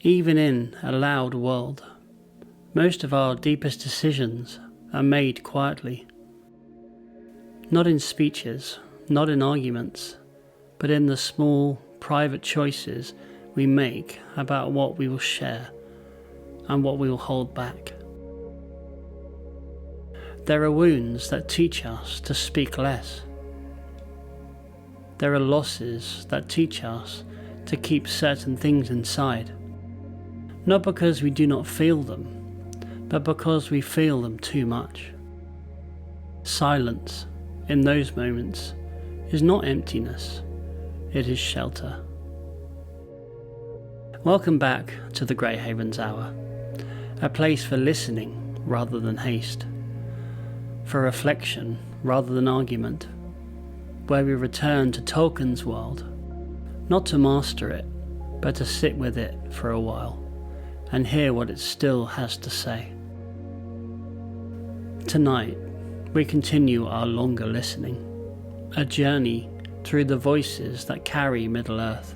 Even in a loud world, most of our deepest decisions are made quietly. Not in speeches, not in arguments, but in the small, private choices we make about what we will share and what we will hold back. There are wounds that teach us to speak less. There are losses that teach us to keep certain things inside, not because we do not feel them, but because we feel them too much. Silence, in those moments, is not emptiness, it is shelter. Welcome back to the Grey Havens Hour, a place for listening rather than haste, for reflection rather than argument, where we return to Tolkien's world, not to master it, but to sit with it for a while and hear what it still has to say. Tonight, we continue our longer listening, a journey through the voices that carry Middle-earth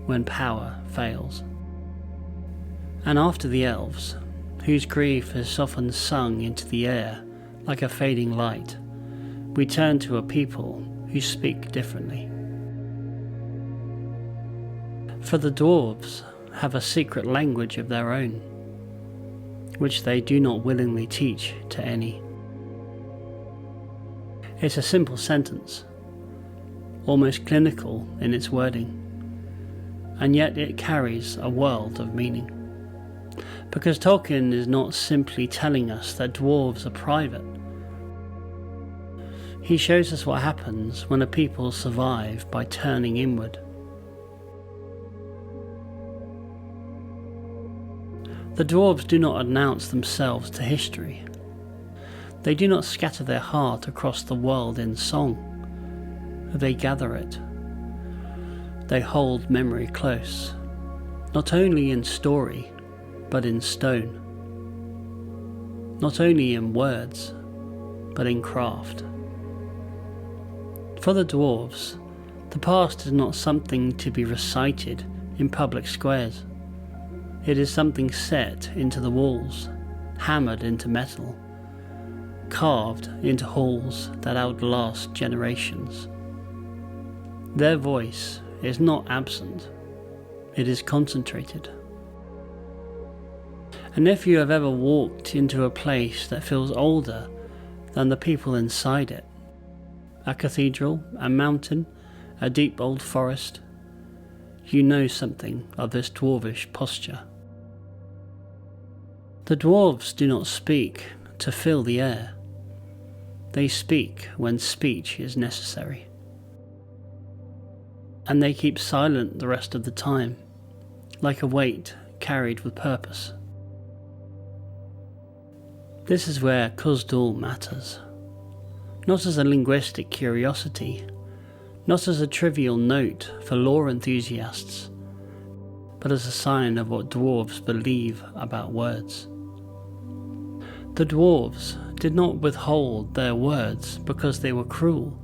when power fails. And after the elves, whose grief is often sung into the air like a fading light, we turn to a people who speak differently. For the Dwarves have a secret language of their own, which they do not willingly teach to any. It's a simple sentence, almost clinical in its wording, and yet it carries a world of meaning. Because Tolkien is not simply telling us that dwarves are private. He shows us what happens when a people survive by turning inward. The dwarves do not announce themselves to history. They do not scatter their heart across the world in song. They gather it. They hold memory close, not only in story, but in stone. Not only in words, but in craft. For the dwarves, the past is not something to be recited in public squares. It is something set into the walls, hammered into metal, carved into halls that outlast generations. Their voice is not absent, it is concentrated. And if you have ever walked into a place that feels older than the people inside it, a cathedral, a mountain, a deep old forest, you know something of this dwarvish posture. The dwarves do not speak to fill the air. They speak when speech is necessary. And they keep silent the rest of the time, like a weight carried with purpose. This is where Khuzdul matters, not as a linguistic curiosity, not as a trivial note for lore enthusiasts, but as a sign of what dwarves believe about words. The dwarves did not withhold their words because they were cruel,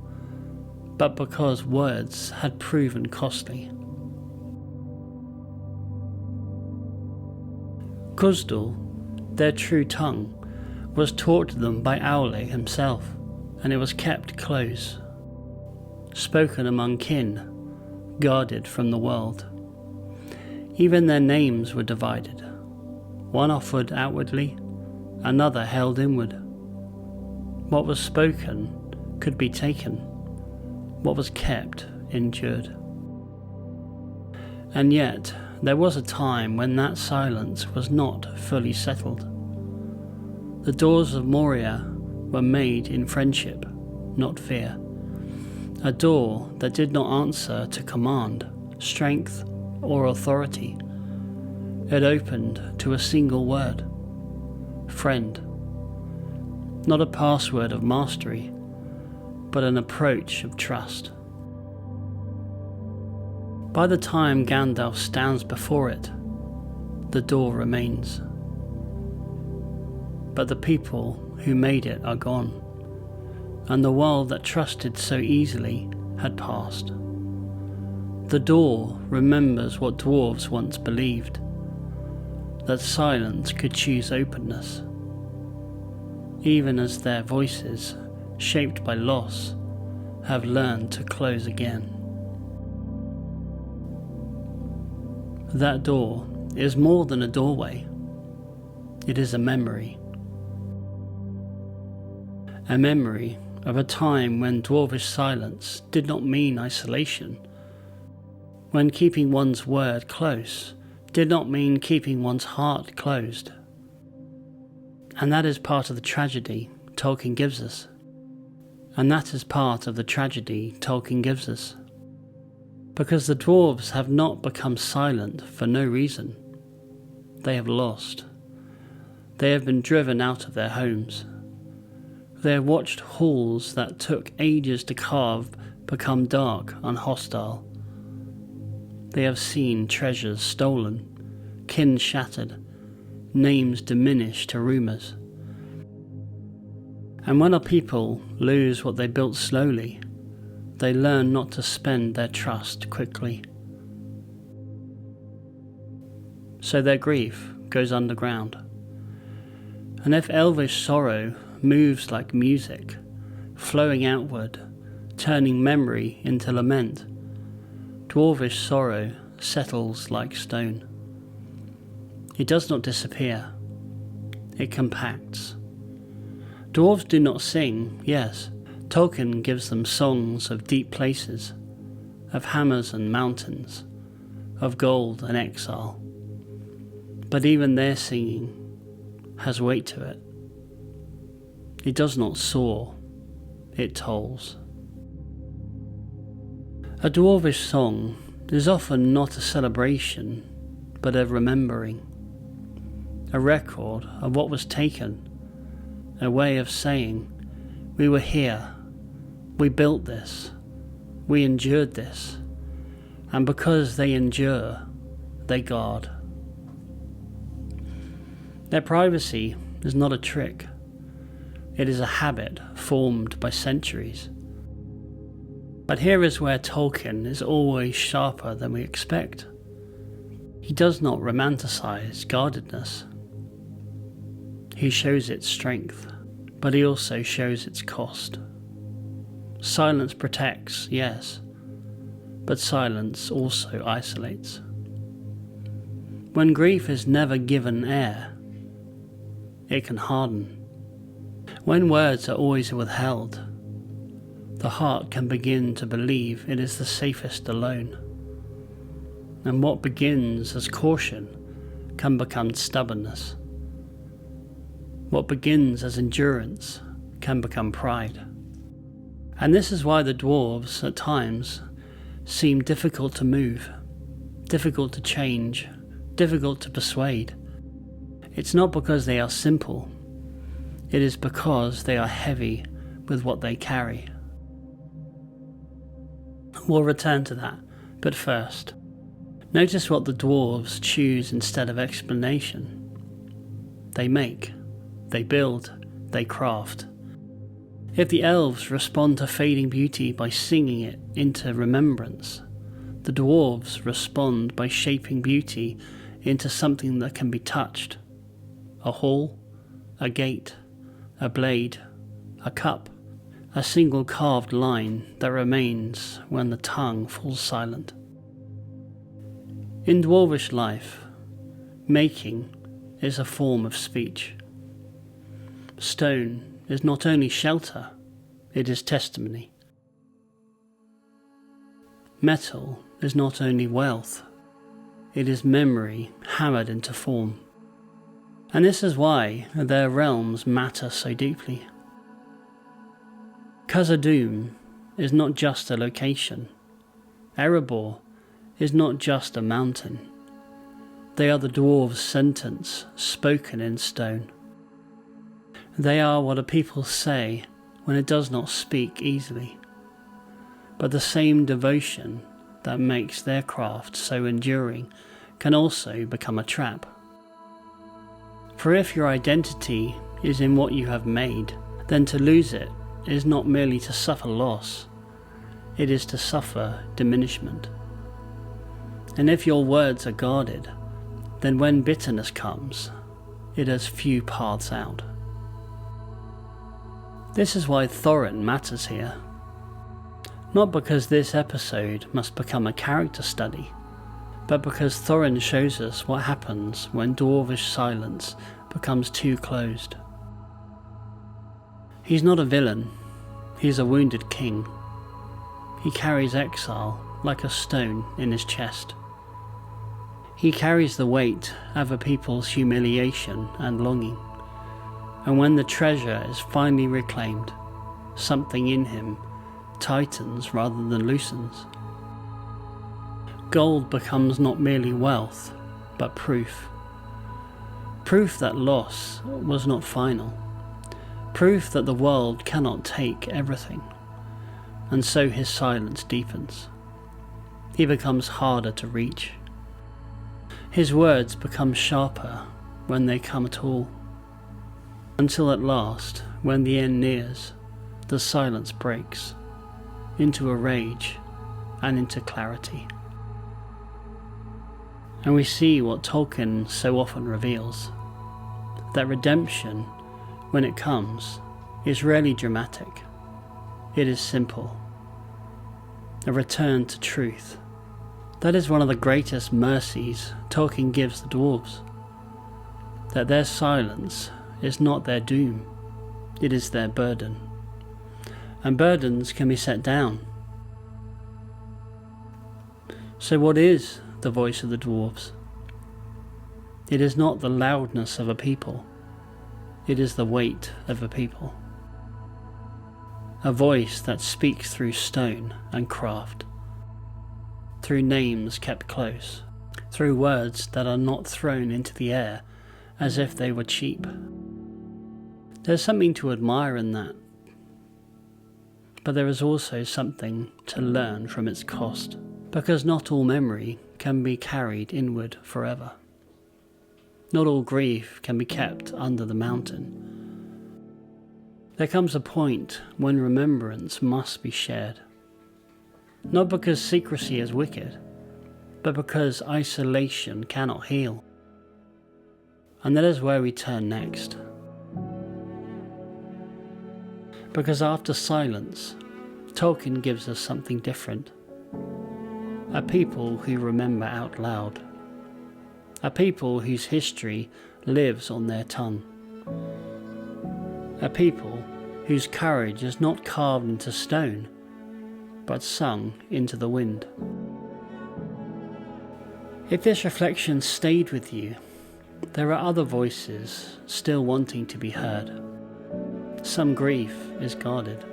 but because words had proven costly. Khuzdul, their true tongue, was taught to them by Aule himself, and it was kept close, spoken among kin, guarded from the world. Even their names were divided, one offered outwardly, another held inward. What was spoken could be taken, what was kept endured. And yet, there was a time when that silence was not fully settled. The Doors of Moria were made in friendship, not fear. A door that did not answer to command, strength, or authority. It opened to a single word: friend. Not a password of mastery, but an approach of trust. By the time Gandalf stands before it, the door remains. But the people who made it are gone, and the world that trusted so easily had passed. The door remembers what dwarves once believed, that silence could choose openness, even as their voices, shaped by loss, have learned to close again. That door is more than a doorway. It is a memory. A memory of a time when Dwarvish silence did not mean isolation, when keeping one's word close did not mean keeping one's heart closed. And that is part of the tragedy Tolkien gives us. Because the dwarves have not become silent for no reason. They have lost. They have been driven out of their homes. They have watched halls that took ages to carve become dark and hostile. They have seen treasures stolen, kin shattered, names diminished to rumours. And when a people lose what they built slowly, they learn not to spend their trust quickly. So their grief goes underground. And if elvish sorrow moves like music, flowing outward, turning memory into lament, dwarvish sorrow settles like stone. It does not disappear, it compacts. Dwarves do not sing, yes, Tolkien gives them songs of deep places, of hammers and mountains, of gold and exile. But even their singing has weight to it. It does not soar, it tolls. A dwarvish song is often not a celebration, but a remembering, a record of what was taken, a way of saying, we were here, we built this, we endured this, and because they endure, they guard. Their privacy is not a trick. It is a habit formed by centuries. But here is where Tolkien is always sharper than we expect. He does not romanticize guardedness. He shows its strength, but he also shows its cost. Silence protects, yes, but silence also isolates. When grief is never given air, it can harden. When words are always withheld, the heart can begin to believe it is the safest alone. And what begins as caution can become stubbornness. What begins as endurance can become pride. And this is why the dwarves, at times, seem difficult to move, difficult to change, difficult to persuade. It's not because they are simple. It is because they are heavy with what they carry. We'll return to that, but first, notice what the dwarves choose instead of explanation. They make, they build, they craft. If the elves respond to fading beauty by singing it into remembrance, the dwarves respond by shaping beauty into something that can be touched. A hall, a gate, a blade, a cup, a single carved line that remains when the tongue falls silent. In Dwarvish life, making is a form of speech. Stone is not only shelter, it is testimony. Metal is not only wealth, it is memory hammered into form. And this is why their realms matter so deeply. Khazad-dûm is not just a location. Erebor is not just a mountain. They are the dwarves' sentence spoken in stone. They are what a people say when it does not speak easily. But the same devotion that makes their craft so enduring can also become a trap. For if your identity is in what you have made, then to lose it is not merely to suffer loss, it is to suffer diminishment. And if your words are guarded, then when bitterness comes, it has few paths out. This is why Thorin matters here. Not because this episode must become a character study, but because Thorin shows us what happens when Dwarvish silence becomes too closed. He's not a villain, he's a wounded king. He carries exile like a stone in his chest. He carries the weight of a people's humiliation and longing, and when the treasure is finally reclaimed, something in him tightens rather than loosens. Gold becomes not merely wealth, but proof. Proof that loss was not final. Proof that the world cannot take everything. And so his silence deepens. He becomes harder to reach. His words become sharper when they come at all. Until at last, when the end nears, the silence breaks into a rage and into clarity. And we see what Tolkien so often reveals, that redemption, when it comes, is rarely dramatic. It is simple. A return to truth. That is one of the greatest mercies Tolkien gives the dwarves. That their silence is not their doom, it is their burden. And burdens can be set down. So what is the voice of the dwarves? It is not the loudness of a people, it is the weight of a people. A voice that speaks through stone and craft, through names kept close, through words that are not thrown into the air as if they were cheap. There's something to admire in that, but there is also something to learn from its cost, because not all memory can be carried inward forever. Not all grief can be kept under the mountain. There comes a point when remembrance must be shared. Not because secrecy is wicked, but because isolation cannot heal. And that is where we turn next. Because after silence, Tolkien gives us something different. A people who remember out loud. A people whose history lives on their tongue. A people whose courage is not carved into stone, but sung into the wind. If this reflection stayed with you, there are other voices still wanting to be heard. Some grief is guarded.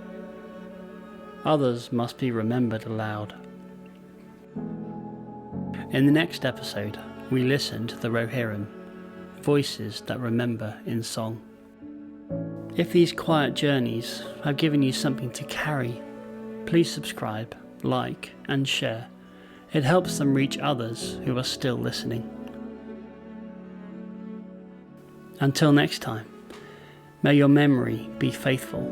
Others must be remembered aloud. In the next episode, we listen to the Rohirrim, voices that remember in song. If these quiet journeys have given you something to carry, please subscribe, like, and share. It helps them reach others who are still listening. Until next time, may your memory be faithful,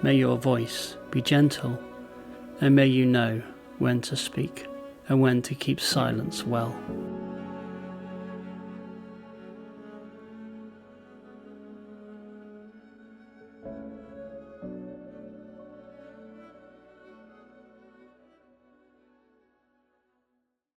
may your voice be gentle, and may you know when to speak and when to keep silence well.